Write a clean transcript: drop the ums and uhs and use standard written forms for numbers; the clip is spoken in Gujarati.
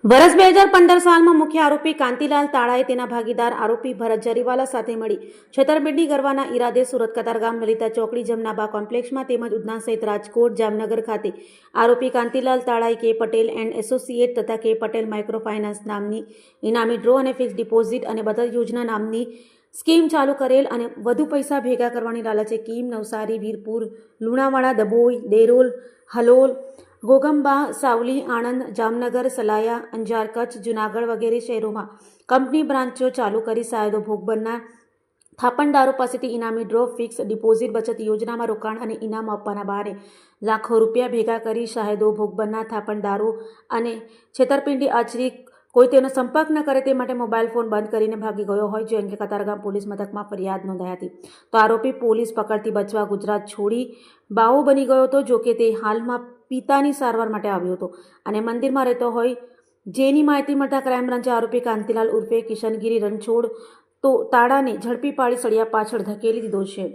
વર્ષ 2015 સાલમાં મુખ્ય આરોપી કાંતિલાલ તાળાએ તેના ભાગીદાર આરોપી ભરત જરીવાલા સાથે મળી છેતરપિંડી કરવાના ઈરાદે સુરત કતારગામ લલિતા ચોકડી જમનાબા કોમ્પ્લેક્સમાં તેમજ ઉધના સહિત રાજકોટ જામનગર ખાતે આરોપી કાંતિલાલ તાળાએ કે પટેલ એન્ડ એસોસિએટ તથા કે પટેલ માઇક્રો ફાઇનાન્સ નામની ઇનામી ડ્રો અને ફિક્સ ડિપોઝિટ અને બચત યોજના નામની સ્કીમ ચાલુ કરેલ અને વધુ પૈસા ભેગા કરવાની લાલચે કીમ નવસારી વીરપુર લુણાવાડા ડભોઈ દેરોલ હલોલ ઘોગંબા સાવલી આણંદ જામનગર સલાયા અંજાર કચ્છ જૂનાગઢ વગેરે શહેરોમાં કંપની બ્રાન્ચો ચાલુ કરી સાયદો ભોગ બનનાર થાપણદારો પાસેથી ઇનામી ડ્રો ફિક્સ ડિપોઝિટ બચત યોજનામાં રોકાણ અને ઇનામ આપવાના બહાને લાખો રૂપિયા ભેગા કરી શાહેદો ભોગ બનનાર થાપણદારો અને છેતરપિંડી આચરી કોઈ તેનો સંપર્ક ન કરે તે માટે મોબાઈલ ફોન બંધ કરીને ભાગી ગયો હોય જે અંગે કતારગામ પોલીસ મથકમાં ફરિયાદ નોંધાઈ હતી તો આરોપી પોલીસ પકડથી બચવા ગુજરાત છોડી બાવો બની ગયો હતો જોકે તે હાલમાં પિતાની સારવાર માટે આવ્યો હતો અને મંદિરમાં રહેતો હોય જેની માહિતી મળતા ક્રાઇમ બ્રાન્ચે આરોપી કાંતિલાલ ઉર્ફે કિશનગીરી રણછોડ તો તાળાને ઝડપી પાડી સળિયા પાછળ ધકેલી દીધો છે।